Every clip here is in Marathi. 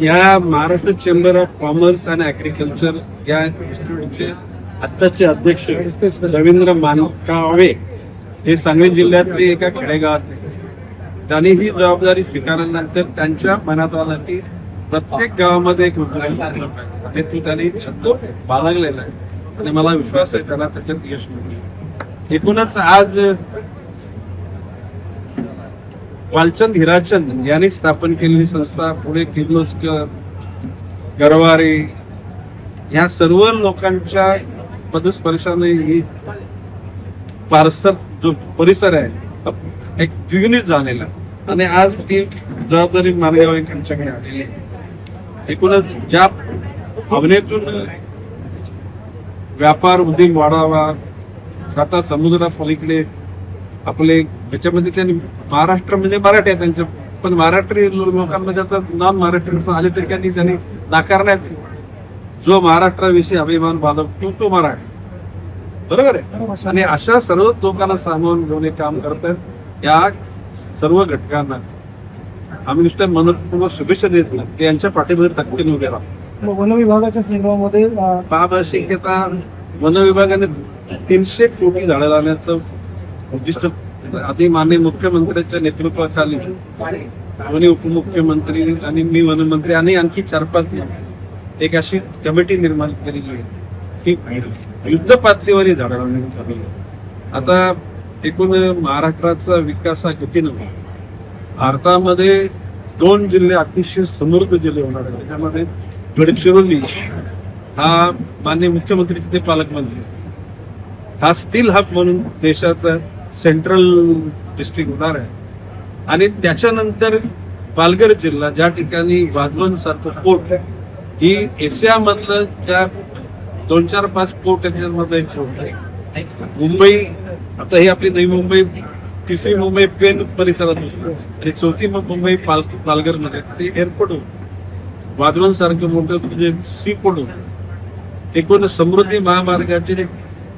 या Maharashtra chamber of commerce and agriculture या इन्स्टिट्यूटचे आत्ताचे अध्यक्ष रवींद्र मानकावे हे सांगली जिल्ह्यातले एका खेडेगावात. त्यांनी ही जबाबदारी स्वीकारल्यानंतर त्यांच्या मनात आलं की प्रत्येक गावामध्ये एक रुग्णालय झालं पाहिजे आणि ती त्यांनी छंद बाळगलेला आहे आणि मला विश्वास आहे त्याला त्याच्यात यश मिळेल. एकूणच आज वालचंद हिराचंद यांनी स्थापन केलेली संस्था, पुढे किर्लोस्कर, गरवारे ह्या सर्व लोकांच्या पदस्पर्शाने ही जो परिसर आहे एक द्विगुणित झालेला आणि आज ती जबाबदारी मानगावकरांच्याकडे आलेली आहे. एकूणच ज्या भावनेतून व्यापार उद्योग वाढावा, आता समुद्रापलीकडे आपले याच्यामध्ये त्यांनी महाराष्ट्र म्हणजे मराठी आहे त्यांचं, पण मराठी लोकांमध्ये आता नॉन महाराष्ट्र आले तरी त्यांनी नाकारण्यात जो महाराष्ट्राविषयी अभिमान बाळगतो तो मराठी, बरोबर आहे. आणि अशा सर्व लोकांना सामावून घेऊन काम करतात. या सर्व घटकांना आम्ही नुसत्या मनपूर्वक शुभेच्छा देत नाही, ते यांच्या पाठीमध्ये ताकदीने उभे राहतो. वन विभागाच्या संदर्भामध्ये आता वन विभागाने 300 कोटी झाडं लावण्याचं उद्दिष्ट आधी माननीय मुख्यमंत्र्यांच्या नेतृत्वाखाली दोन्ही उपमुख्यमंत्री आणि मी वनमंत्री आणि आणखी 4-5 एक अशी कमिटी निर्माण केलेली आहे की युद्ध पातळीवर ही झाडं लावण्यात आली. आता एकूण महाराष्ट्राचा विकास हा गतीनं भारतामध्ये 2 जिल्हे अतिशय समृद्ध जिल्हे होणार आहेत. त्याच्यामध्ये गडचिरोली हा माननीय मुख्यमंत्री तिथे पालकमंत्री हा स्टील हब म्हणून देशाचा सेंट्रल डिस्ट्रिक्ट होणार आहे. आणि त्याच्यानंतर पालघर जिल्हा ज्या ठिकाणी वाधवन सारखं पोर्ट ही एशियामधलं ज्या 2-4-5 पोर्ट त्याच्यामध्ये एक पोर्ट आहे. मुंबई आता ही आपली नवी मुंबई, 3री मुंबई पेण परिसरात होती आणि 4थी मुंबई पालघर मध्ये ते एअरपोर्ट होतं. वाधवन सारखं मोठं म्हणजे सी पोर्ट होतं. एकूण समृद्धी महामार्गाचे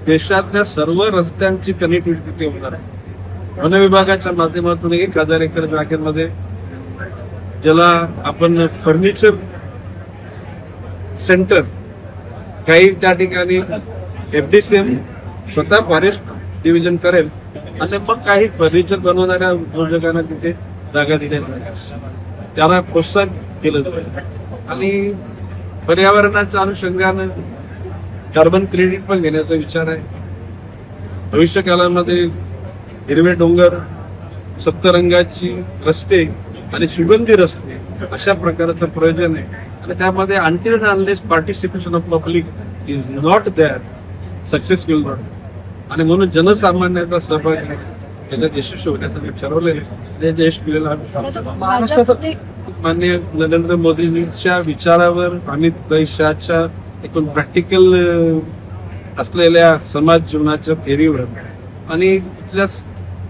देशातल्या सर्व रस्त्यांची कनेक्टिव्हिटी तिथे होणार आहे. वन विभागाच्या माध्यमातून 1000 एकर जागेमध्ये ज्याला आपण फर्निचर सेंटर, काही त्या ठिकाणी FDCM स्वतः फॉरेस्ट डिव्हिजन करेल आणि मग काही फर्निचर बनवणाऱ्या उद्योजकांना तिथे जागा दिल्या जाईल, त्याला प्रोत्साहन केलं जाईल. आणि पर्यावरणाच्या अनुषंगानं कार्बन क्रेडिट पण घेण्याचा विचार आहे. भविष्य काळामध्ये हिरवे डोंगर, सप्तरंगाची रस्ते आणि सुगंधी रस्ते अशा प्रकारचं प्रयोजन आहे. आणि त्यामध्ये until unless participation of public is not there, success will not. आणि म्हणून जनसामान्याचा सहभाग त्याच्यात यशस्वी होण्याचं मी ठरवलेलं यश मिळेल. महाराष्ट्राचं माननीय नरेंद्र मोदींच्या विचारावर, अमित शहाच्या एकूण प्रॅक्टिकल असलेल्या समाज जीवनाच्या थेरीवर आणि तिथल्या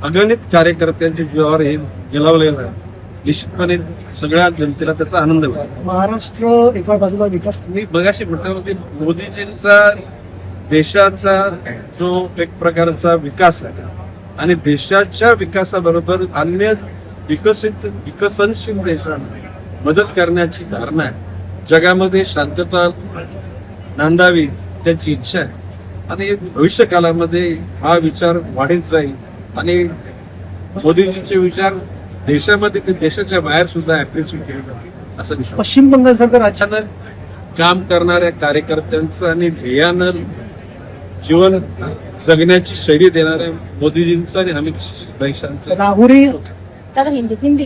अगणित कार्यकर्त्यांच्या जीवावर हे गेलावलेलं आहे. निश्चितपणे सगळ्या जनतेला त्याचा आनंद होईल. महाराष्ट्र एका बाजूला विकास, मी बघाशी म्हटलं होते मोदीजींचा देशाचा जो एक प्रकारचा विकास आहे आणि देशाच्या विकासाबरोबर अन्य विकसनशील देशांना मदत करण्याची धारणा आहे. जगामध्ये शांतता नांदावी त्याची इच्छा आहे आणि भविष्य काळामध्ये हा विचार वाढत जाईल आणि मोदीजींचे विचार देशामध्ये ते देशाच्या बाहेर सुद्धा अप्रिशिएट केले जातील असं विश्वास. पश्चिम बंगाल सरकार अचानक काम करणाऱ्या कार्यकर्त्यांचं आणि ध्येयानं जीवन जगण्याची शैली देणाऱ्या मोदीजींचं आणि अमित शहांचं राहुरी हिंदी